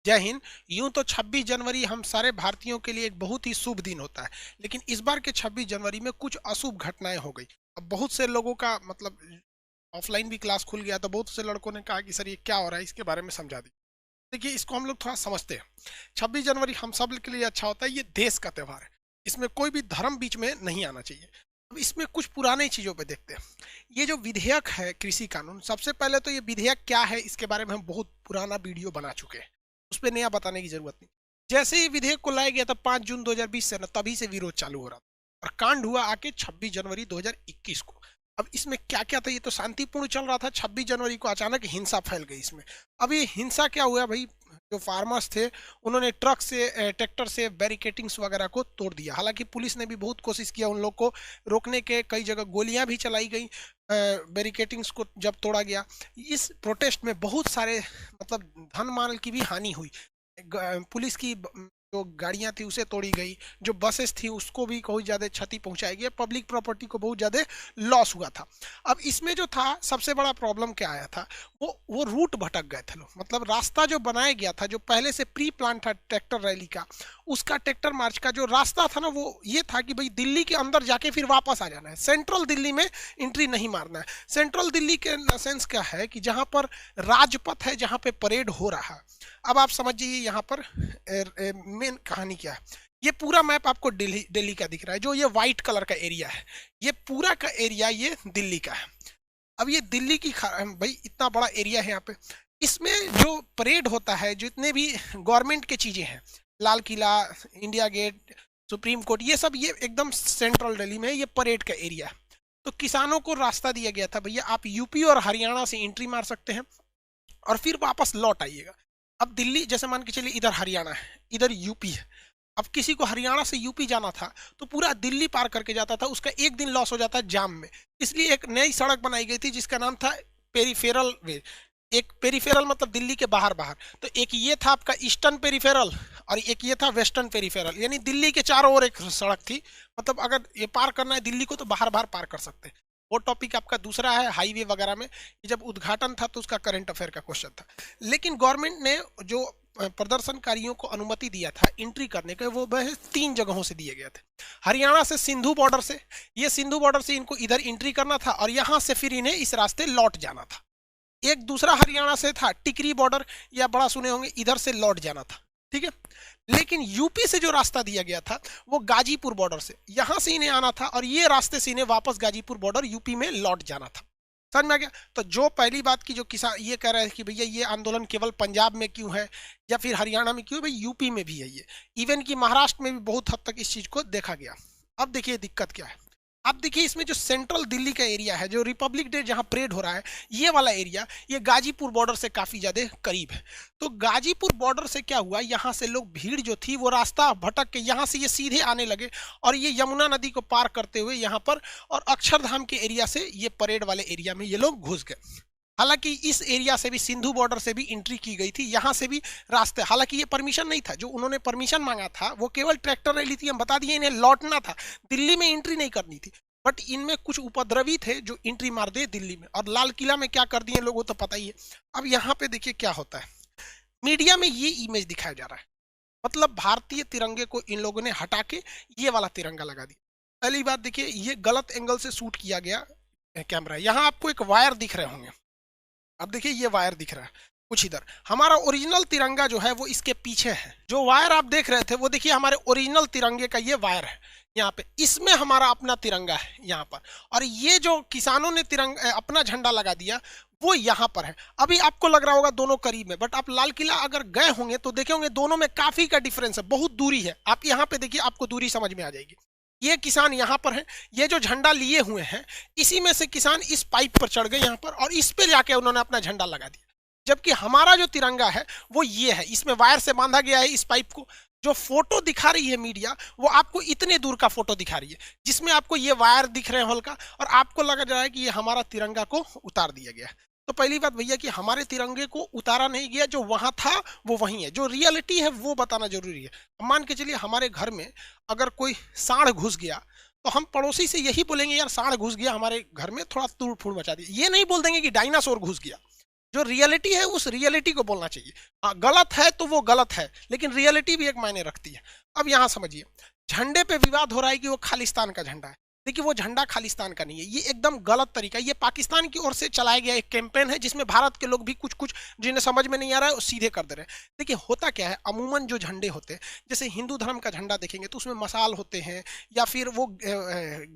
जय हिंद। यूं तो 26 जनवरी हम सारे भारतीयों के लिए एक बहुत ही शुभ दिन होता है, लेकिन इस बार के 26 जनवरी में कुछ अशुभ घटनाएं हो गई। अब बहुत से लोगों का मतलब ऑफलाइन भी क्लास खुल गया, तो बहुत से लड़कों ने कहा कि सर ये क्या हो रहा है, इसके बारे में समझा दी। देखिए, इसको हम लोग थोड़ा समझते हैं। 26 जनवरी हम सब के लिए अच्छा होता है, ये देश का त्यौहार है। इसमें कोई भी धर्म बीच में नहीं आना चाहिए। अब इसमें कुछ पुराने चीजों पे देखते हैं। ये जो विधेयक है कृषि कानून, सबसे पहले तो ये विधेयक क्या है इसके बारे में हम बहुत पुराना वीडियो बना चुके हैं, उस पर नया बताने की जरूरत नहीं। जैसे ही विधेयक को लाया गया था 5 जून 2020 से ना, तभी से विरोध चालू हो रहा था और कांड हुआ आके 26 जनवरी 2021 को। अब इसमें क्या क्या था, ये तो शांतिपूर्ण चल रहा था। 26 जनवरी को अचानक हिंसा फैल गई इसमें। अब ये हिंसा क्या हुआ भाई, जो फार्मर्स थे उन्होंने ट्रक से ट्रैक्टर से बैरिकेटिंग्स वगैरह को तोड़ दिया। हालांकि पुलिस ने भी बहुत कोशिश किया उन लोग को रोकने के, कई जगह गोलियां भी चलाई गई बैरिकेटिंग्स को जब तोड़ा गया। इस प्रोटेस्ट में बहुत सारे मतलब धन माल की भी हानि हुई। पुलिस की जो गाड़ियां थी उसे तोड़ी गई, जो बसेस थी उसको भी बहुत ज़्यादा क्षति पहुंचाई गई, पब्लिक प्रॉपर्टी को बहुत ज़्यादा लॉस हुआ था। अब इसमें जो था सबसे बड़ा प्रॉब्लम क्या आया था, वो रूट भटक गए थे लोग। मतलब रास्ता जो बनाया गया था, जो पहले से प्री प्लान था ट्रैक्टर रैली का, उसका ट्रैक्टर मार्च का जो रास्ता था ना, वो ये था कि भाई दिल्ली के अंदर जाके फिर वापस आ जाना है, सेंट्रल दिल्ली में एंट्री नहीं मारना है। सेंट्रल दिल्ली के सेंस क्या है कि जहां पर राजपथ है, जहां पे परेड हो रहा है। अब आप समझिए यहाँ पर मेन कहानी क्या है। ये पूरा मैप आपको दिल्ली दिल्ली का दिख रहा है, जो ये व्हाइट कलर का एरिया है, ये पूरा का एरिया ये दिल्ली का है। अब ये दिल्ली की भाई इतना बड़ा एरिया है यहाँ पे। इसमें जो परेड होता है, जितने भी गवर्नमेंट के चीजें हैं, Lal Qila, India gate, supreme court, ये सब ये एकदम सेंट्रल दिल्ली में ये परेड का एरिया है। तो किसानों को रास्ता दिया गया था, भैया आप यूपी और हरियाणा से एंट्री मार सकते हैं और फिर वापस लौट आइएगा। अब दिल्ली जैसे मान के चलिए इधर हरियाणा है, इधर यूपी है। अब किसी को हरियाणा से यूपी जाना था तो पूरा दिल्ली पार करके जाता था, उसका एक दिन लॉस हो जाता है जाम में। इसलिए एक नई सड़क बनाई गई थी जिसका नाम था पेरीफेरल वे। एक पेरीफेरल मतलब दिल्ली के बाहर बाहर, तो एक ये था आपका ईस्टर्न पेरीफेरल और एक ये था वेस्टर्न पेरीफेरल, यानी दिल्ली के चारों ओर एक सड़क थी। मतलब अगर ये पार करना है दिल्ली को तो बाहर बाहर पार कर सकते हैं। वो टॉपिक आपका दूसरा है हाईवे वगैरह में। जब उद्घाटन था तो उसका करंट अफेयर का क्वेश्चन था। लेकिन गवर्नमेंट ने जो प्रदर्शनकारियों को अनुमति दिया था एंट्री करने के, वो वह 3 जगहों से दिए गए थे। हरियाणा से सिंधु बॉर्डर से, ये सिंधु बॉर्डर से इनको इधर एंट्री करना था और यहां से फिर इन्हें इस रास्ते लौट जाना था। एक दूसरा हरियाणा से था टिकरी बॉर्डर, या बड़ा सुने होंगे, इधर से लौट जाना था। ठीक है। लेकिन यूपी से जो रास्ता दिया गया था वो गाजीपुर बॉर्डर से, यहां से इन्हें आना था और ये रास्ते से इन्हें वापस गाजीपुर बॉर्डर यूपी में लौट जाना था। समझ में आ गया। तो जो पहली बात की, जो किसान ये कह रहे हैं कि भैया ये आंदोलन केवल पंजाब में क्यों है या फिर हरियाणा में क्यों है, भाई यूपी में भी है ये। इवन कि महाराष्ट्र में भी बहुत हद तक इस चीज को देखा गया। अब देखिए दिक्कत क्या है। अब देखिए इसमें जो सेंट्रल दिल्ली का एरिया है, जो रिपब्लिक डे जहां परेड हो रहा है, ये वाला एरिया ये गाजीपुर बॉर्डर से काफी ज्यादा करीब है। तो गाजीपुर बॉर्डर से क्या हुआ, यहाँ से लोग भीड़ जो थी वो रास्ता भटक के यहाँ से ये सीधे आने लगे और ये यमुना नदी को पार करते हुए यहाँ पर और अक्षरधाम के एरिया से ये परेड वाले एरिया में ये लोग घुस गए। हालांकि इस एरिया से भी सिंधु बॉर्डर से भी एंट्री की गई थी, यहां से भी रास्ते, हालांकि ये परमिशन नहीं था। जो उन्होंने परमिशन मांगा था वो केवल ट्रैक्टर रैली थी, हम बता दिए, इन्हें लौटना था, दिल्ली में एंट्री नहीं करनी थी। बट इनमें कुछ उपद्रवी थे जो एंट्री मार दिए दिल्ली में, और लाल किला में क्या कर दिए लोगों तो पता ही है। अब यहाँ पे देखिए क्या होता है, मीडिया में ये इमेज दिखाया जा रहा है। मतलब भारतीय तिरंगे को इन लोगों ने हटा के ये वाला तिरंगा लगा दिया। पहली बात देखिए, ये गलत एंगल से शूट किया गया कैमरा। यहाँ आपको एक वायर दिख रहे होंगे। अब देखिए ये वायर दिख रहा है कुछ इधर, हमारा ओरिजिनल तिरंगा जो है वो इसके पीछे है। जो वायर आप देख रहे थे वो देखिए हमारे ओरिजिनल तिरंगे का ये वायर है यहाँ पे, इसमें हमारा अपना तिरंगा है यहाँ पर। और ये जो किसानों ने तिरंगा अपना झंडा लगा दिया वो यहाँ पर है। अभी आपको लग रहा होगा दोनों करीब में, बट आप लाल किला अगर गए होंगे तो देखे होंगे दोनों में काफी का डिफरेंस है, बहुत दूरी है। आप यहाँ पे देखिए आपको दूरी समझ में आ जाएगी। ये किसान यहाँ पर हैं, ये जो झंडा लिए हुए हैं इसी में से किसान इस पाइप पर चढ़ गए यहाँ पर और इस पे जाके उन्होंने अपना झंडा लगा दिया। जबकि हमारा जो तिरंगा है वो ये है, इसमें वायर से बांधा गया है इस पाइप को। जो फोटो दिखा रही है मीडिया वो आपको इतने दूर का फोटो दिखा रही है जिसमें आपको ये वायर दिख रहे हैं हल्का, और आपको लग रहा है कि ये हमारा तिरंगा को उतार दिया गया है। तो पहली बात भैया कि हमारे तिरंगे को उतारा नहीं गया, जो वहां था वो वहीं है, जो रियलिटी है वो बताना जरूरी है। मान के चलिए हमारे घर में अगर कोई सांड घुस गया तो हम पड़ोसी से यही बोलेंगे यार सांड घुस गया हमारे घर में, थोड़ा तोड़ फोड़ मचा दिया। ये नहीं बोल देंगे कि डायनासोर घुस गया। जो रियलिटी है उस रियलिटी को बोलना चाहिए। हाँ, गलत है तो वो गलत है, लेकिन रियलिटी भी एक मायने रखती है। अब यहां समझिए, झंडे पे विवाद हो रहा है कि वो खालिस्तान का झंडा है। देखिए, वो झंडा खालिस्तान का नहीं है, ये एकदम गलत तरीका है। ये पाकिस्तान की ओर से चलाया गया एक कैंपेन है, जिसमें भारत के लोग भी कुछ कुछ जिन्हें समझ में नहीं आ रहा है सीधे कर दे रहे हैं। देखिए, होता क्या है, अमूमन जो झंडे होते हैं, जैसे हिंदू धर्म का झंडा देखेंगे तो उसमें मसाल होते हैं, या फिर वो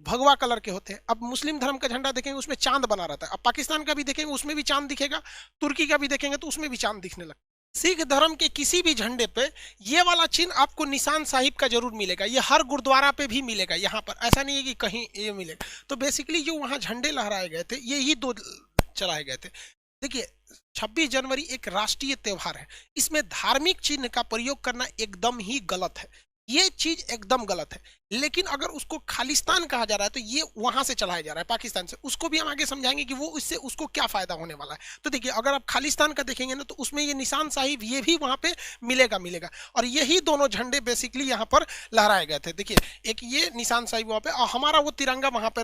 भगवा कलर के होते हैं। अब मुस्लिम धर्म का झंडा देखेंगे उसमें चांद बना रहता है। अब पाकिस्तान का भी देखेंगे उसमें भी चांद दिखेगा, तुर्की का भी देखेंगे तो उसमें भी चांद दिखने लगता है। सिख धर्म के किसी भी झंडे पे ये वाला चिन्ह आपको निशान साहिब का जरूर मिलेगा। ये हर गुरुद्वारा पे भी मिलेगा, यहाँ पर ऐसा नहीं है कि कहीं ये मिलेगा। तो बेसिकली जो वहां झंडे लहराए गए थे, ये ही दो चलाए गए थे। देखिए, 26 जनवरी एक राष्ट्रीय त्योहार है, इसमें धार्मिक चिन्ह का प्रयोग करना एकदम ही गलत है। ये चीज एकदम गलत है। लेकिन अगर उसको खालिस्तान कहा जा रहा है तो ये वहां से चलाया जा रहा है, पाकिस्तान से। उसको भी हम आगे समझाएंगे कि वो इससे उसको क्या फायदा होने वाला है। तो देखिए, अगर आप खालिस्तान का देखेंगे ना, तो उसमें ये निशान साहिब ये भी वहां पे मिलेगा। और यही दोनों झंडे बेसिकली यहाँ पर लहराए गए थे। देखिए, एक ये निशान साहिब वहां पे, और हमारा वो तिरंगा वहां पे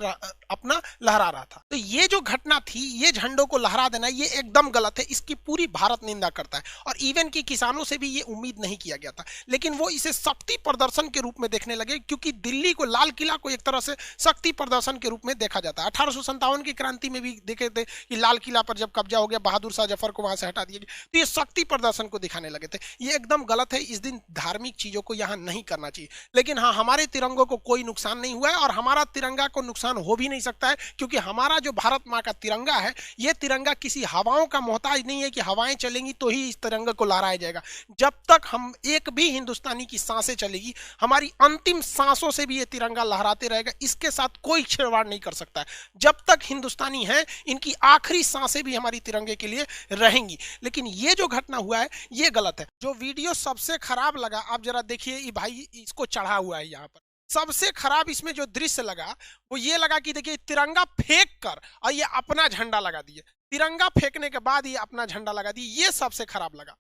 अपना लहरा रहा था। तो ये जो घटना थी, ये झंडों को लहरा देना, ये एकदम गलत है। इसकी पूरी भारत निंदा करता है, और इवन की किसानों से भी ये उम्मीद नहीं किया गया था। लेकिन वो इसे शक्ति प्रदर्शन के रूप में देखने लगे, क्योंकि दिल्ली को, लाल किला को एक तरह से शक्ति प्रदर्शन के रूप में देखा जाता है। 1857 की क्रांति में भी देखे थे कि लाल किला पर जब कब्जा हो गया, बहादुर शाह जफर को वहां से हटा दिया गया, तो ये शक्ति प्रदर्शन को दिखाने लगे थे। ये एकदम गलत है। इस दिन धार्मिक चीजों को यहां नहीं करना चाहिए। लेकिन हाँ, हमारे तिरंगों को कोई नुकसान नहीं हुआ है, और हमारा तिरंगा को नुकसान हो भी नहीं सकता है, क्योंकि हमारा जो भारत माँ का तिरंगा है, ये तिरंगा किसी हवाओं का मोहताज नहीं है कि हवाएं चलेंगी तो ही इस तिरंगे को लहराया जाएगा। जब तक हम एक भी हिंदुस्तानी की सांसें चलेगी, हमारी अंतिम सांसों से भी ये तिरंगा लहराते रहेगा। इसके साथ कोई छेड़छाड़ नहीं कर सकता है। जब तक हिंदुस्तानी हैं, इनकी आखिरी सांसें भी हमारी तिरंगे के लिए रहेंगी। लेकिन ये जो घटना हुआ है, ये गलत है। जो वीडियो सबसे खराब लगा, आप जरा देखिए, ये भाई इसको चढ़ा हुआ है यहाँ पर। सबसे खराब इसमें जो दृश्य लगा, वो ये लगा कि देखिए, तिरंगा फेंक कर और ये अपना झंडा लगा दिए। तिरंगा फेंकने के बाद ये अपना झंडा लगा दिए, ये सबसे खराब लगा।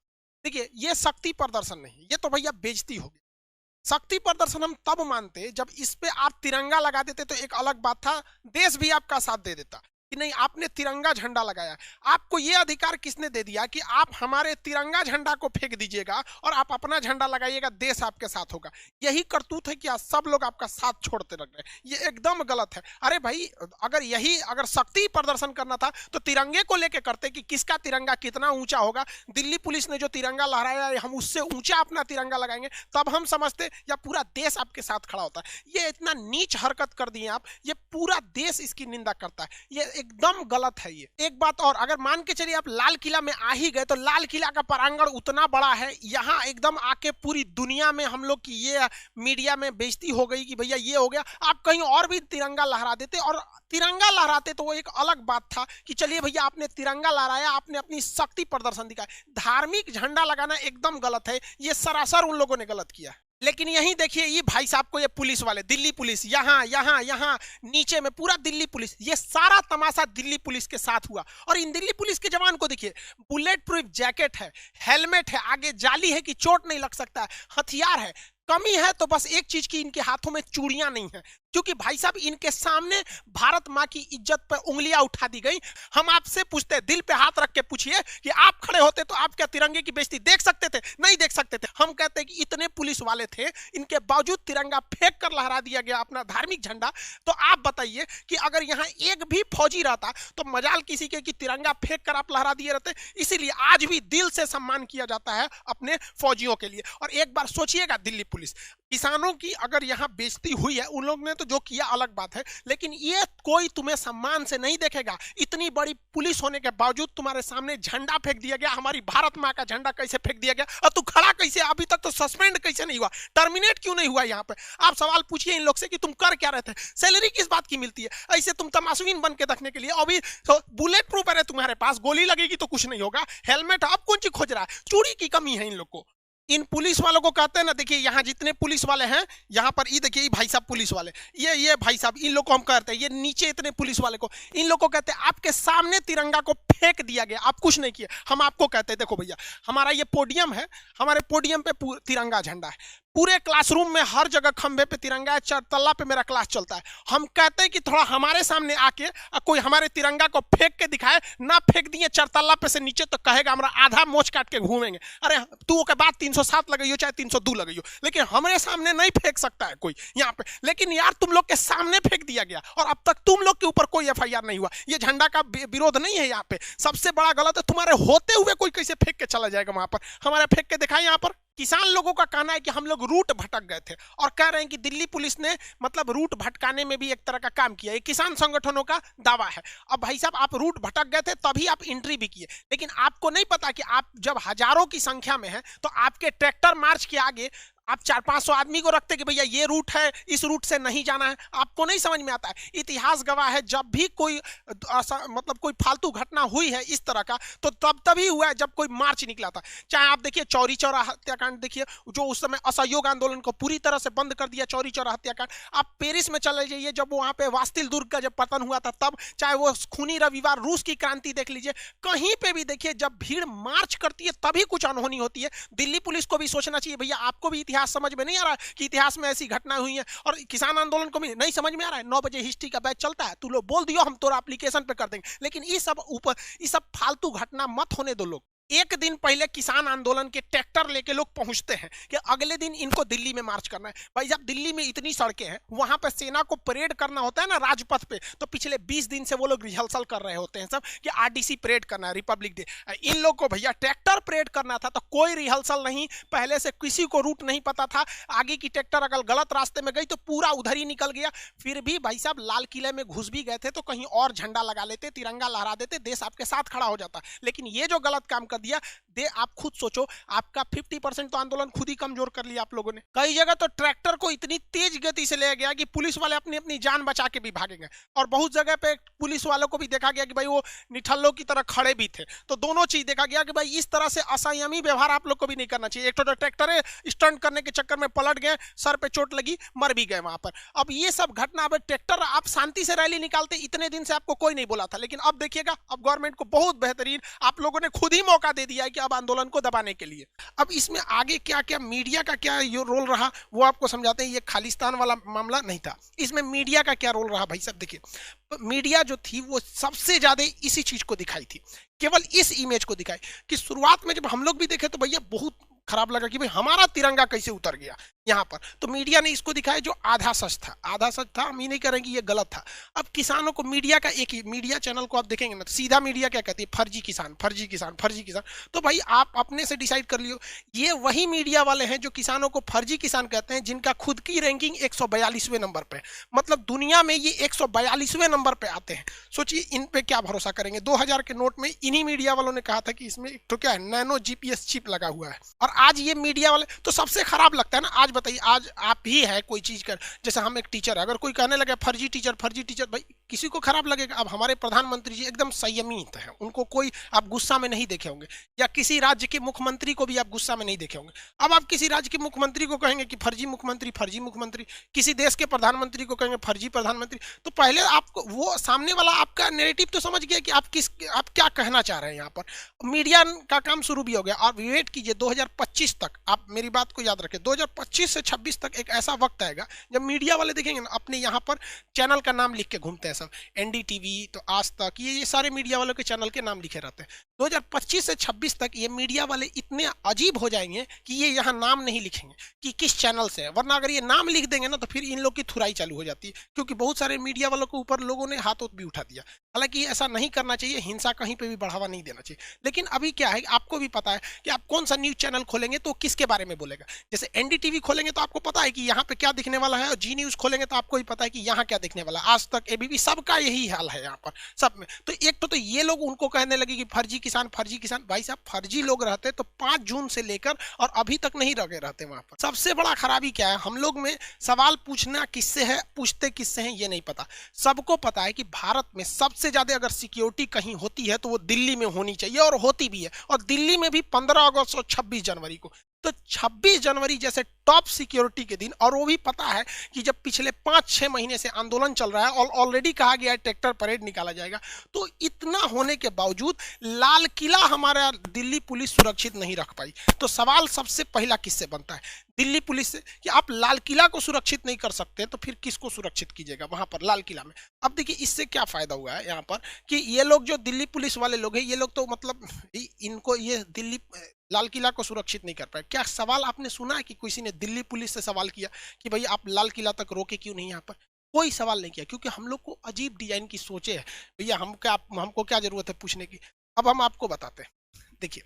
देखिए, ये शक्ति प्रदर्शन नहीं, ये तो भैया बेइज्जती होगी। शक्ति प्रदर्शन हम तब मानते जब इस पे आप तिरंगा लगा देते, तो एक अलग बात था, देश भी आपका साथ दे देता कि नहीं, आपने तिरंगा झंडा लगाया। आपको यह अधिकार किसने दे दिया कि आप हमारे तिरंगा झंडा को फेंक दीजिएगा और आप अपना झंडा लगाइएगा, देश आपके साथ होगा। यही करतूत है कि आज सब लोग आपका साथ छोड़ते रह गए। ये एकदम गलत है। अरे भाई, अगर शक्ति प्रदर्शन करना था तो तिरंगे को लेकर करते कि किसका तिरंगा कितना ऊंचा होगा। दिल्ली पुलिस ने जो तिरंगा लहराया, हम उससे ऊंचा अपना तिरंगा लगाएंगे, तब हम समझते, या पूरा देश आपके साथ खड़ा होता। ये इतना नीच हरकत कर दिए आप, ये पूरा देश इसकी निंदा करता है। ये एकदम गलत है। ये एक बात और, अगर मान के चलिए आप लाल किला में आ ही गए, तो लाल किला का प्रांगण उतना बड़ा है, यहाँ एकदम आके पूरी दुनिया में हम लोग की ये मीडिया में बेइज्जती हो गई कि भैया ये हो गया। आप कहीं और भी तिरंगा लहरा देते, और तिरंगा लहराते तो वो एक अलग बात था कि चलिए भैया, आपने तिरंगा लहराया, आपने अपनी शक्ति प्रदर्शन दिखाया। धार्मिक झंडा लगाना एकदम गलत है। ये सरासर उन लोगों ने गलत किया। लेकिन यहीं देखिए, ये भाई साहब को, ये पुलिस वाले, दिल्ली पुलिस, यहाँ नीचे में पूरा दिल्ली पुलिस, ये सारा तमाशा दिल्ली पुलिस के साथ हुआ। और इन दिल्ली पुलिस के जवान को देखिए, बुलेट प्रूफ जैकेट है, हेलमेट है, आगे जाली है कि चोट नहीं लग सकता है, हथियार है। कमी है तो बस एक चीज की, इनके हाथों में चूड़ियां नहीं है, क्योंकि भाई साहब इनके सामने भारत माँ की इज्जत पर उंगलियां उठा दी गई। हम आपसे पूछते हैं, दिल पे हाथ रख के पूछिए कि आप खड़े होते तो आप क्या तिरंगे की बेइज्जती देख सकते थे? नहीं देख सकते थे। हम कहते हैं कि इतने पुलिस वाले थे, इनके बावजूद तिरंगा फेंक कर लहरा दिया गया अपना धार्मिक झंडा। तो आप बताइए कि अगर यहाँ एक भी फौजी रहता तो मजाल किसी के कि तिरंगा फेंक कर आप लहरा दिए रहते। इसीलिए आज भी दिल से सम्मान किया जाता है अपने फौजियों के लिए। और एक बार सोचिएगा, दिल्ली पुलिस, किसानों की अगर यहाँ बेइज्जती हुई है, उन लोग ने तो जो किया अलग बात है, लेकिन ये कोई तुम्हें सम्मान से नहीं देखेगा। इतनी बड़ी पुलिस होने के बावजूद तुम्हारे सामने झंडा फेंक दिया गया, हमारी भारत माँ का झंडा कैसे फेंक दिया गया, और तू खड़ा कैसे, अभी तक तो सस्पेंड कैसे नहीं हुआ, टर्मिनेट क्यों नहीं हुआ? यहाँ पे आप सवाल पूछिए इन लोग से कि तुम कर क्या रहे थे, सैलरी किस बात की मिलती है, ऐसे तुम तमाशुबीन बन के देखने के लिए। अभी तो बुलेट प्रूफ है तुम्हारे पास, गोली लगेगी तो कुछ नहीं होगा, हेलमेट अब कौन चीज खोज रहा है? चूड़ी की कमी है इन लोग को। इन पुलिस वालों को कहते हैं ना, देखिए यहाँ जितने पुलिस वाले हैं, यहाँ पर ये देखिए, भाई साहब पुलिस वाले, ये भाई साहब, इन लोग को हम कहते हैं, ये नीचे इतने पुलिस वाले को, इन लोग को कहते हैं आपके सामने तिरंगा को फेंक दिया गया, आप कुछ नहीं किए। हम आपको कहते हैं, देखो भैया, हमारा ये पोडियम है, हमारे पोडियम पे तिरंगा झंडा है, पूरे क्लासरूम में हर जगह खंबे पे तिरंगा है, चरतल्ला पे मेरा क्लास चलता है। हम कहते हैं कि थोड़ा हमारे सामने आके कोई हमारे तिरंगा को फेंक के दिखाए, ना फेंक दिए चरतल्ला पे से नीचे तो कहेगा हमारा आधा मोच काट के घूमेंगे। अरे तू के बाद 307 लगाइयो चाहे 302 लगाइयो, लेकिन हमारे सामने नहीं फेंक सकता है कोई यहाँ पे। लेकिन यार तुम लोग के सामने फेंक दिया गया और अब तक तुम लोग के ऊपर कोई एफआईआर नहीं हुआ। ये झंडा का विरोध नहीं है यहाँ पे, सबसे बड़ा गलत है तुम्हारे होते हुए कोई कैसे फेंक के चला जाएगा वहां पर। हमारे फेंक के दिखाए यहाँ पर। किसान लोगों का कहना है कि हम लोग रूट भटक गए थे और कह रहे हैं कि दिल्ली पुलिस ने मतलब रूट भटकाने में भी एक तरह का काम किया है। किसान संगठनों का दावा है। अब भाई साहब आप रूट भटक गए थे तभी आप एंट्री भी किए, लेकिन आपको नहीं पता कि आप जब हजारों की संख्या में हैं तो आपके ट्रैक्टर मार्च के आगे आप 400-500 आदमी को रखते कि भैया ये रूट है, इस रूट से नहीं जाना है। आपको नहीं समझ में आता है। इतिहास गवाह है, जब भी कोई मतलब कोई फालतू घटना हुई है इस तरह का तो तभी हुआ है जब कोई मार्च निकला था। चाहे आप देखिए चौरी चौरा हत्याकांड देखिए, जो उस समय असहयोग आंदोलन को पूरी तरह से बंद कर दिया, चौरी चौरा हत्याकांड। आप पेरिस में चले जाइए, जब वहां पे वास्तिल दुर्ग का जब पतन हुआ था तब, चाहे वो खूनी रविवार रूस की क्रांति देख लीजिए, कहीं पे भी देखिए जब भीड़ मार्च करती है तभी कुछ अनहोनी होती है। दिल्ली पुलिस को भी सोचना चाहिए, भैया आपको भी इतिहास समझ में नहीं आ रहा कि इतिहास में ऐसी घटना हुई है, और किसान आंदोलन को भी नहीं समझ में आ रहा है। 9 बजे हिस्ट्री का बैच चलता है, तू लोग बोल दियो हम तोरा एप्लीकेशन पे कर देंगे, लेकिन ये सब फालतू घटना मत होने दो। लोग एक दिन पहले किसान आंदोलन के ट्रैक्टर लेके लोग पहुंचते हैं कि अगले दिन इनको दिल्ली में मार्च करना है। भाई साहब दिल्ली में इतनी सड़कें हैं, वहां पर सेना को परेड करना होता है ना राजपथ पे, तो पिछले 20 दिन से वो लोग रिहर्सल कर रहे होते हैं सब कि आरडीसी परेड करना है, रिपब्लिक डे। इन लोग को भैया ट्रैक्टर परेड करना था तो कोई रिहर्सल नहीं, पहले से किसी को रूट नहीं पता था। आगे की ट्रैक्टर अगर गलत रास्ते में गई तो पूरा उधर ही निकल गया। फिर भी भाई साहब लाल किले में घुस भी गए थे तो कहीं और झंडा लगा लेते, तिरंगा लहरा देते, देश आपके साथ खड़ा हो जाता। लेकिन ये जो गलत काम कर दिया, आप खुद सोचो, आपका 50% तो आंदोलन खुद ही कमजोर कर लिया आप लोगों ने। कई जगह तो ट्रैक्टर को इतनी तेज गति से ले गया कि पुलिस वाले अपनी अपनी जान बचा के भी भागेंगे, और बहुत जगह पे पुलिस वालों को भी देखा गया कि भाई वो निठल्लों की तरह खड़े भी थे। तो दोनों चीज देखा गया कि भाई इस तरह से असंयमी व्यवहार आप लोग को भी नहीं करना चाहिए। एक तो ट्रैक्टर स्टंट करने के चक्कर में पलट गए, सर पे चोट लगी, मर भी गए वहां पर। अब ये सब घटना, अब ट्रैक्टर आप शांति से रैली निकालते, इतने दिन से आपको कोई नहीं बोला था, लेकिन अब देखिएगा अब गवर्नमेंट को बहुत बेहतरीन आप लोगों ने खुद ही मौका दे दिया है कि अब आंदोलन को दबाने के लिए। अब इसमें आगे क्या क्या मीडिया का क्या रोल रहा वो आपको समझाते हैं। ये खालिस्तान वाला मामला नहीं था, इसमें मीडिया का क्या रोल रहा भाई साहब देखिए। मीडिया जो थी वो सबसे ज्यादा इसी चीज को दिखाई थी, केवल इस इमेज को दिखाई कि शुरुआत में जब हम लोग भी देखे तो भैया बहुत खराब लगा कि भाई हमारा तिरंगा कैसे उतर गया यहाँ पर। तो मीडिया ने इसको दिखाया जो आधा सच था, आधा सच था। हम ये नहीं करेंगे ये गलत था। अब किसानों को मीडिया का एक ही मीडिया चैनल को आप देखेंगे ना, तो सीधा मीडिया क्या कहती है, फर्जी किसान, फर्जी किसान, फर्जी किसान। तो भाई आप अपने से डिसाइड कर लियो, ये वही मीडिया वाले हैं जो किसानों को फर्जी किसान कहते हैं, जिनका खुद की रैंकिंग 142वें नंबर पे, मतलब दुनिया में ये 142वें नंबर पे आते हैं। सोचिए इन पे क्या भरोसा करेंगे। 2000 के नोट में इन्हीं मीडिया वालों ने कहा था कि इसमें तो क्या है, नैनो जीपीएस चिप लगा हुआ है, और आज ये मीडिया वाले। तो सबसे खराब लगता है ना, आज बताइए, आज आप ही है कोई चीज कर, जैसे हम एक टीचर है, अगर कोई कहने लगे फर्जी टीचर, फर्जी टीचर, भाई किसी को खराब लगेगा। अब हमारे प्रधानमंत्री जी एकदम संयमित है, उनको कोई आप गुस्सा में नहीं देखे होंगे, या किसी राज्य के मुख्यमंत्री को भी आप गुस्सा में नहीं देखे होंगे। अब आप किसी राज्य के मुख्यमंत्री को कहेंगे कि फर्जी मुख्यमंत्री, फर्जी मुख्यमंत्री, किसी देश के प्रधानमंत्री को कहेंगे फर्जी प्रधानमंत्री, तो पहले आपको वो सामने वाला आपका नैरेटिव तो समझ गया कि आप क्या कहना चाह रहे हैं। यहाँ पर मीडिया का काम शुरू भी हो गया। और वेट कीजिए 2025 तक, आप मेरी बात को याद रखें, 2025 से 26 तक एक ऐसा वक्त आएगा जब मीडिया वाले देखेंगे ना, अपने यहाँ पर चैनल का नाम लिख के घूमते हैं सब, एनडीटीवी, तो आज तक, ये सारे मीडिया वालों के चैनल के नाम लिखे रहते हैं। 2025 से 26 तक ये मीडिया वाले इतने अजीब हो जाएंगे कि ये यहाँ नाम नहीं लिखेंगे कि किस चैनल से है, वरना अगर ये नाम लिख देंगे ना तो फिर इन लोग की थुराई चालू हो जाती है, क्योंकि बहुत सारे मीडिया वालों के ऊपर लोगों ने हाथ भी उठा दिया। हालांकि ऐसा नहीं करना चाहिए, हिंसा कहीं पे भी बढ़ावा नहीं देना चाहिए। लेकिन अभी क्या है, आपको भी पता है कि आप कौन सा न्यूज चैनल खोलेंगे तो किसके बारे में बोलेगा। जैसे एनडीटीवी खोलेंगे तो आपको पता है कि यहाँ पे क्या दिखने वाला है, और जी न्यूज खोलेंगे तो आपको ही पता है कि यहाँ क्या दिखने वाला है। आज तक, एबीपी, सबका यही हाल है यहाँ पर सब में। तो एक तो ये लोग उनको कहने लगे कि फर्जी किसान, फर्जी किसान। भाई साहब फर्जी लोग रहते तो 5 जून से लेकर और अभी तक नहीं रहे रहते वहां पर। सबसे बड़ा खराबी क्या है, हम लोग में सवाल पूछना किससे है, पूछते किससे हैं ये नहीं पता। सबको पता है कि भारत में सबसे ज्यादा अगर सिक्योरिटी कहीं होती है तो वो दिल्ली में होनी चाहिए, और होती भी है। और दिल्ली में भी 15 अगस्त और 26 जनवरी को तो 26 जनवरी जैसे टॉप सिक्योरिटी के दिन, और वो भी पता है कि जब पिछले 5-6 महीने से आंदोलन चल रहा है और ऑलरेडी कहा गया है ट्रैक्टर परेड निकाला जाएगा, तो इतना होने के बावजूद लाल किला हमारा दिल्ली पुलिस सुरक्षित नहीं रख पाई। तो सवाल सबसे पहला किससे बनता है? दिल्ली पुलिस से, कि आप लाल किला को सुरक्षित नहीं कर सकते तो फिर किसको सुरक्षित कीजिएगा वहां पर लाल किला में? अब देखिए इससे क्या फायदा हुआ है यहाँ पर कि ये लोग जो दिल्ली पुलिस वाले लोग हैं, ये लोग तो मतलब इनको ये दिल्ली लाल किला को सुरक्षित नहीं कर पाए। क्या सवाल आपने सुना है कि किसी ने दिल्ली पुलिस से सवाल किया कि भाई आप लाल किला तक रोके क्यों नहीं? यहाँ पर कोई सवाल नहीं किया, क्योंकि हम लोग को अजीब डिजाइन की सोचे है। भैया हमको क्या जरूरत है पूछने की? अब हम आपको बताते हैं। देखिए,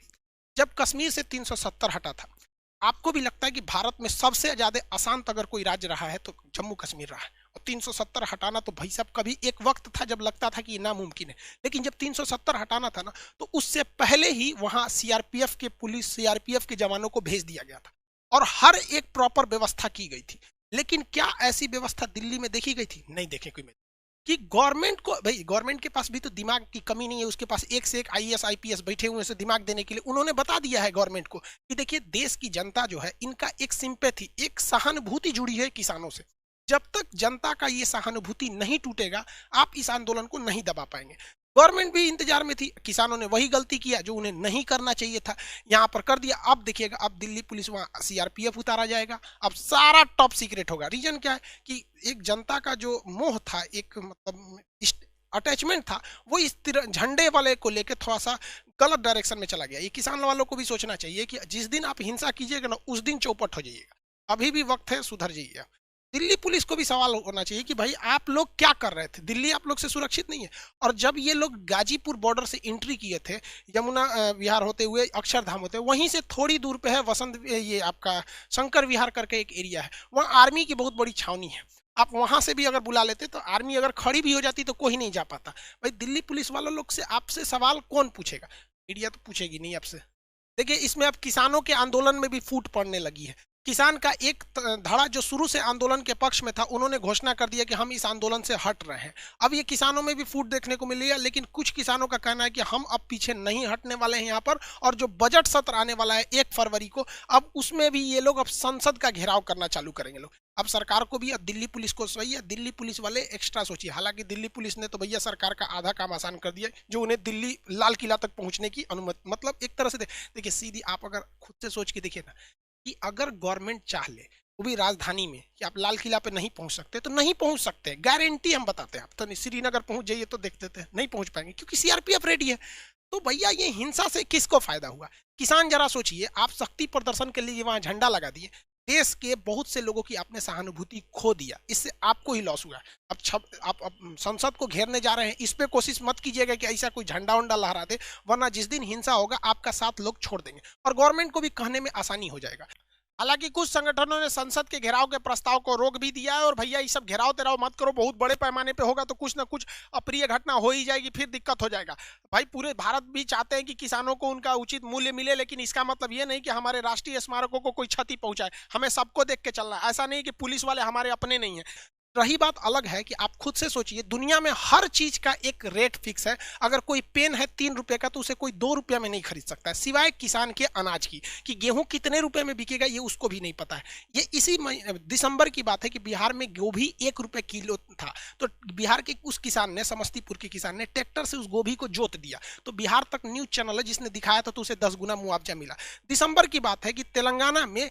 जब कश्मीर से 370 हटा था, आपको भी लगता है कि भारत में सबसे ज्यादा अशांत अगर कोई राज्य रहा है तो जम्मू कश्मीर रहा है, और 370 हटाना तो भाई साहब कभी एक वक्त था जब लगता था कि ये नामुमकिन है। लेकिन जब 370 हटाना था ना, तो उससे पहले ही वहां सीआरपीएफ के पुलिस, सीआरपीएफ के जवानों को भेज दिया गया था और हर एक प्रॉपर व्यवस्था की गई थी। लेकिन क्या ऐसी व्यवस्था दिल्ली में देखी गई थी? नहीं देखे कोई में। कि गवर्नमेंट को, भाई गवर्नमेंट के पास भी तो दिमाग की कमी नहीं है, उसके पास एक से एक आईएएस आईपीएस बैठे हुए से दिमाग देने के लिए उन्होंने बता दिया है गवर्नमेंट को कि देखिए देश की जनता जो है, इनका एक सिंपैथी, एक सहानुभूति जुड़ी है किसानों से। जब तक जनता का ये सहानुभूति नहीं टूटेगा, आप इस आंदोलन को नहीं दबा पाएंगे। गवर्नमेंट भी इंतजार में थी, किसानों ने वही गलती किया जो उन्हें नहीं करना चाहिए था, यहाँ पर कर दिया। अब देखिएगा, अब दिल्ली पुलिस वहां सीआरपीएफ उतारा जाएगा, अब सारा टॉप सीक्रेट होगा। रीजन क्या है कि एक जनता का जो मोह था, एक मतलब अटैचमेंट था, वो इस झंडे वाले को लेकर थोड़ा सा गलत डायरेक्शन में चला गया। ये किसान वालों को भी सोचना चाहिए कि जिस दिन आप हिंसा कीजिएगा ना, उस दिन चौपट हो जाइएगा। अभी भी वक्त है, सुधर जाइए। दिल्ली पुलिस को भी सवाल होना चाहिए कि भाई आप लोग क्या कर रहे थे? दिल्ली आप लोग से सुरक्षित नहीं है। और जब ये लोग गाजीपुर बॉर्डर से एंट्री किए थे, यमुना विहार होते हुए अक्षरधाम होते, वहीं से थोड़ी दूर पे है वसंत, ये आपका शंकर विहार करके एक एरिया है, वहाँ आर्मी की बहुत बड़ी छावनी है। आप वहां से भी अगर बुला लेते तो आर्मी अगर खड़ी भी हो जाती तो कोई नहीं जा पाता। भाई दिल्ली पुलिस वालों लोग से आपसे सवाल कौन पूछेगा? मीडिया तो पूछेगी नहीं आपसे। देखिए, इसमें अब किसानों के आंदोलन में भी फूट पड़ने लगी है। किसान का एक धड़ा जो शुरू से आंदोलन के पक्ष में था, उन्होंने घोषणा कर दिया कि हम इस आंदोलन से हट रहे हैं। अब ये किसानों में भी फूट देखने को मिली है, लेकिन कुछ किसानों का कहना है कि हम अब पीछे नहीं हटने वाले हैं यहाँ पर। और जो बजट सत्र आने वाला है 1 फरवरी को, अब उसमें भी ये लोग अब संसद का घेराव करना चालू करेंगे लोग। अब सरकार को भी, अब दिल्ली पुलिस को सही है, दिल्ली पुलिस वाले एक्स्ट्रा सोचिए। हालांकि दिल्ली पुलिस ने तो भैया सरकार का आधा काम आसान कर दिया, जो उन्हें दिल्ली लाल किला तक पहुंचने की अनुमति, मतलब एक तरह से देखिए सीधी, आप अगर खुद से सोच के देखिए ना कि अगर गवर्नमेंट चाह ले, वो भी राजधानी में, कि आप लाल किला पे नहीं पहुंच सकते तो नहीं पहुंच सकते, गारंटी हम बताते हैं। आप तो श्रीनगर पहुंच जाइए तो देख देते हैं, नहीं पहुंच पाएंगे क्योंकि सीआरपीएफ रेडी है। तो भैया ये हिंसा से किसको फायदा हुआ? किसान जरा सोचिए, आप शक्ति प्रदर्शन के लिए वहां झंडा लगा दिए, देश के बहुत से लोगों की आपने सहानुभूति खो दिया, इससे आपको ही लॉस हुआ। अब संसद को घेरने जा रहे हैं, इस पे कोशिश मत कीजिएगा कि ऐसा कोई झंडा वंडा लहरा दे, वरना जिस दिन हिंसा होगा आपका साथ लोग छोड़ देंगे और गवर्नमेंट को भी कहने में आसानी हो जाएगा। हालांकि कुछ संगठनों ने संसद के घेराव के प्रस्ताव को रोक भी दिया है, और भैया ये सब घेराव तेराव मत करो, बहुत बड़े पैमाने पे होगा तो कुछ ना कुछ अप्रिय घटना हो ही जाएगी, फिर दिक्कत हो जाएगा। भाई पूरे भारत भी चाहते हैं कि किसानों को उनका उचित मूल्य मिले, लेकिन इसका मतलब ये नहीं कि हमारे राष्ट्रीय स्मारकों को कोई क्षति पहुंचाए। हमें सबको देख के चलना है, ऐसा नहीं कि पुलिस वाले हमारे अपने नहीं है। रही बात अलग है कि आप खुद से सोचिए, दुनिया में हर चीज का एक रेट फिक्स है। अगर कोई पेन है 3 रुपए का तो उसे कोई 2 रुपये में नहीं खरीद सकता है, सिवाय किसान के अनाज की। कि गेहूं कितने रुपए में बिकेगा ये उसको भी नहीं पता है। ये इसी दिसंबर की बात है कि बिहार में गोभी 1 रुपए किलो था, तो बिहार के उस किसान ने, समस्तीपुर के किसान ने ट्रैक्टर से उस गोभी को जोत दिया, तो बिहार तक न्यूज चैनल है जिसने दिखाया था, तो उसे 10 गुना मुआवजा मिला। दिसंबर की बात है कि तेलंगाना में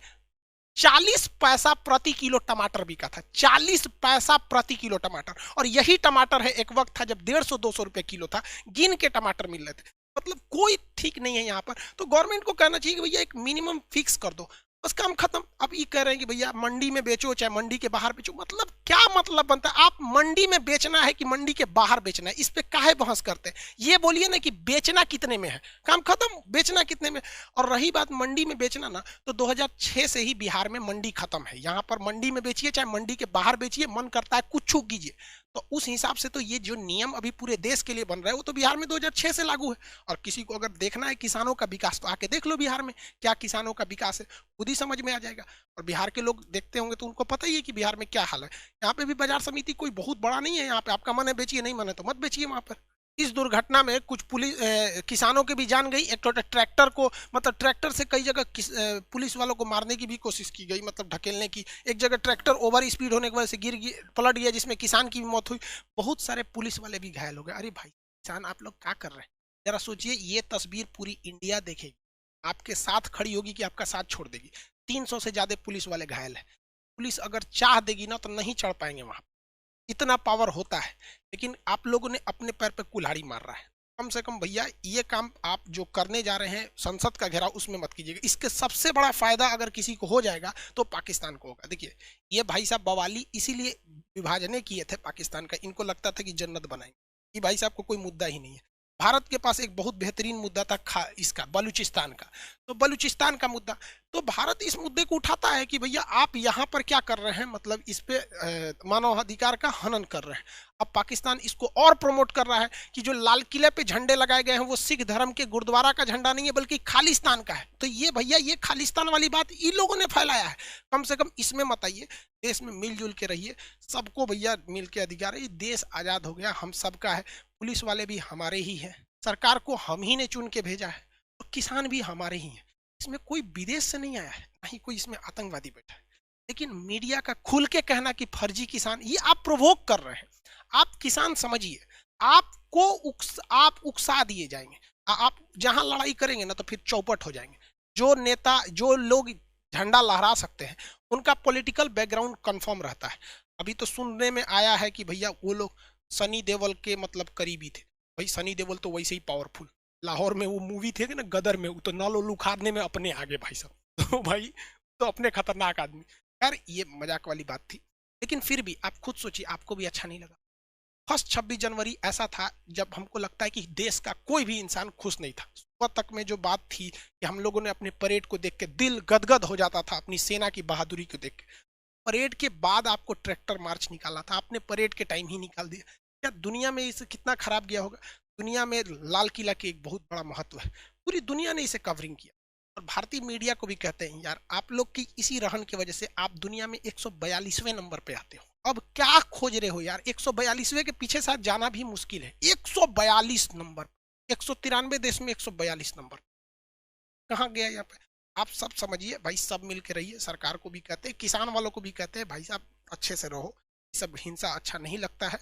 40 पैसा प्रति किलो टमाटर बिका था, 40 पैसा प्रति किलो टमाटर। और यही टमाटर है, एक वक्त था जब 150-200 रुपए किलो था, गिन के टमाटर मिल रहे थे। मतलब कोई ठीक नहीं है यहाँ पर। तो गवर्नमेंट को कहना चाहिए कि भैया एक मिनिमम फिक्स कर दो, बस काम खत्म। अब ये कह रहे हैं कि भैया मंडी में बेचो चाहे मंडी के बाहर बेचो, मतलब क्या मतलब बनता है? आप मंडी में बेचना है कि मंडी के बाहर बेचना है, इस पे काहे बहस करते हैं? ये बोलिए ना कि बेचना कितने में है, काम खत्म, बेचना कितने में। और रही बात मंडी में बेचना ना, तो 2006 से ही बिहार में मंडी खत्म है। यहाँ पर मंडी में बेचिए चाहे मंडी के बाहर बेचिए, मन करता है कुछ कीजिए। तो उस हिसाब से तो ये जो नियम अभी पूरे देश के लिए बन रहा है, वो तो बिहार में 2006 से लागू है। और किसी को अगर देखना है किसानों का विकास, तो आके देख लो बिहार में क्या किसानों का विकास है, खुद ही समझ में आ जाएगा। और बिहार के लोग देखते होंगे तो उनको पता ही है कि बिहार में क्या हाल है। यहाँ पे भी बाजार समिति कोई बहुत बड़ा नहीं है, यहाँ पे आपका मन है बेचिए, नहीं मन है तो मत बेचिए वहां पर। इस दुर्घटना में कुछ किसानों की भी जान गई। एक तो ट्रैक्टर को, मतलब ट्रैक्टर से कई जगह पुलिस वालों को मारने की भी कोशिश की गई, मतलब ढकेलने की। एक जगह ट्रैक्टर ओवर स्पीड होने की वजह से पलट गया, जिसमें किसान की भी मौत हुई। बहुत सारे पुलिस वाले भी घायल हो गए। अरे भाई किसान, आप लोग क्या कर रहे हैं? जरा सोचिए, ये तस्वीर पूरी इंडिया देखेगी, आपके साथ खड़ी होगी कि आपका साथ छोड़ देगी। 300 से ज्यादा पुलिस वाले घायल है। पुलिस अगर चाह देगी ना तो नहीं चढ़ पाएंगे वहां, इतना पावर होता है। लेकिन आप लोगों ने अपने पैर पे कुल्हाड़ी मार रहा है। कम से कम भैया ये काम आप जो करने जा रहे हैं संसद का घेराव, उसमें मत कीजिएगा। इसके सबसे बड़ा फायदा अगर किसी को हो जाएगा तो पाकिस्तान को होगा। देखिए, ये भाई साहब बवाली इसीलिए विभाजन किए थे पाकिस्तान का, इनको लगता था कि जन्नत बनाएंगे। ये भाई साहब को कोई मुद्दा ही नहीं है। भारत के पास एक बहुत बेहतरीन मुद्दा था इसका, बलूचिस्तान का। तो बलूचिस्तान का मुद्दा, तो भारत इस मुद्दे को उठाता है कि भैया आप यहाँ पर क्या कर रहे हैं, मतलब इस पे मानवाधिकार का हनन कर रहे हैं। अब पाकिस्तान इसको और प्रमोट कर रहा है कि जो लाल किले पे झंडे लगाए गए हैं वो सिख धर्म के गुरुद्वारा का झंडा नहीं है, बल्कि खालिस्तान का है। तो ये भैया, ये खालिस्तान वाली बात इन लोगों ने फैलाया है। कम से कम इसमें मत आइए, देश में मिलजुल के रहिए। सबको भैया मिल के अधिकार है। ये देश आजाद हो गया, हम सबका है। पुलिस वाले भी हमारे ही हैं, सरकार को हम ही ने चुन के भेजा है, और किसान भी हमारे ही हैं। इसमें कोई विदेश से नहीं आया है, ना ही कोई इसमें आतंकवादी बैठा है। लेकिन मीडिया का खुल के कहना कि फर्जी किसान, ये आप प्रोवोक कर रहे हैं। आप किसान समझिए, आप उकसा दिए जाएंगे। आप जहां लड़ाई करेंगे ना तो फिर चौपट हो जाएंगे। जो नेता, जो लोग झंडा लहरा सकते हैं, उनका पॉलिटिकल बैकग्राउंड कंफर्म रहता है। अभी तो सुनने में आया है कि भैया वो लोग सनी देओल के मतलब करीबी थे। भाई सनी देओल तो वैसे ही पावरफुल, लाहौर में वो मूवी थी ना गदर में, वो तो नालो लुखारने में अपने आगे भाई साहब। तो भाई तो अपने खतरनाक आदमी। यार ये मजाक वाली बात थी, लेकिन फिर भी आप खुद सोचिए, आपको भी अच्छा नहीं लगा। फर्स्ट 26 जनवरी ऐसा था जब हमको लगता है कि देश का कोई भी इंसान खुश नहीं था। सुबह तक में जो बात थी कि हम लोगों ने अपने परेड को देख के दिल गदगद हो जाता था, अपनी सेना की बहादुरी को देख के। परेड के बाद आपको ट्रैक्टर मार्च निकाला था, आपने परेड के टाइम ही निकाल दिया। क्या दुनिया में इसे कितना खराब गया होगा? दुनिया में लाल किला के एक बहुत बड़ा महत्व है, पूरी दुनिया ने इसे कवरिंग किया। और भारतीय मीडिया को भी कहते हैं, यार आप लोग की इसी रहन की वजह से आप दुनिया में 142वें नंबर पे आते हो। अब क्या खोज रहे हो यार? 142वें के पीछे साथ जाना भी मुश्किल है। 142 नंबर, 193 देश में 142 नंबर कहाँ गया यहाँ पे? आप सब समझिए भाई, सब मिल के रहिए। सरकार को भी कहते हैं, किसान वालों को भी कहते हैं, भाई साहब अच्छे से रहो। सब हिंसा अच्छा नहीं लगता है।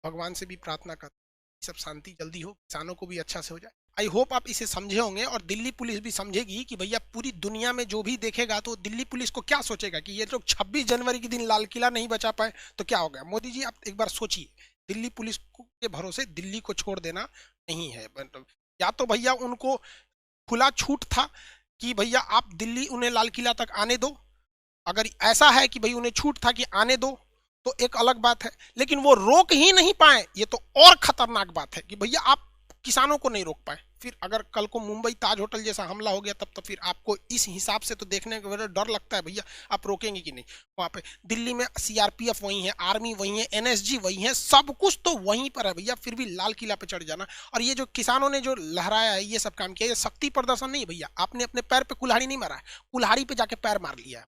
भगवान से भी प्रार्थना करते हैं सब शांति जल्दी हो, किसानों को भी अच्छा से हो जाए। आई होप आप इसे समझे होंगे, और दिल्ली पुलिस भी समझेगी कि भैया पूरी दुनिया में जो भी देखेगा तो दिल्ली पुलिस को क्या सोचेगा कि ये लोग 26 जनवरी के दिन लाल किला नहीं बचा पाए तो क्या हो गया। मोदी जी आप एक बार सोचिए, दिल्ली पुलिस के भरोसे दिल्ली को छोड़ देना नहीं है। या तो भैया उनको खुला छूट था कि भैया आप दिल्ली उन्हें लाल किला तक आने दो। अगर ऐसा है कि भाई उन्हें छूट था कि आने दो तो एक अलग बात है, लेकिन वो रोक ही नहीं पाए, ये तो और खतरनाक बात है कि भैया आप किसानों को नहीं रोक पाए। फिर अगर कल को मुंबई ताज होटल जैसा हमला हो गया तब तो फिर आपको इस हिसाब से तो देखने का डर लगता है भैया, आप रोकेंगे कि नहीं? वहां पे दिल्ली में सीआरपीएफ वही है, आर्मी वही है, एनएसजी वही है, सब कुछ तो वहीं पर है भैया, फिर भी लाल किला पे चढ़ जाना। और ये जो किसानों ने जो लहराया है, ये सब काम किया, ये शक्ति प्रदर्शन नहीं भैया। आपने अपने पैर पे कुल्हाड़ी नहीं मारा है, कुल्हाड़ी पे जाके पैर मार लिया है।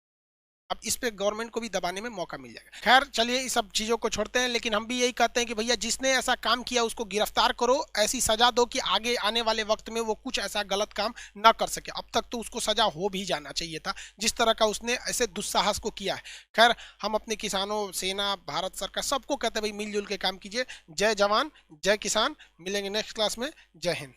अब इस पे गवर्नमेंट को भी दबाने में मौका मिल जाएगा। खैर चलिए, इस सब चीजों को छोड़ते हैं, लेकिन हम भी यही कहते हैं कि भैया जिसने ऐसा काम किया उसको गिरफ्तार करो, ऐसी सजा दो कि आगे आने वाले वक्त में वो कुछ ऐसा गलत काम ना कर सके। अब तक तो उसको सजा हो भी जाना चाहिए था, जिस तरह का उसने ऐसे दुस्साहस को किया है। खैर हम अपने किसानों, सेना, भारत सरकार सबको कहते हैं भाई मिलजुल के काम कीजिए। जय जवान जय किसान। मिलेंगे नेक्स्ट क्लास में। जय हिंद।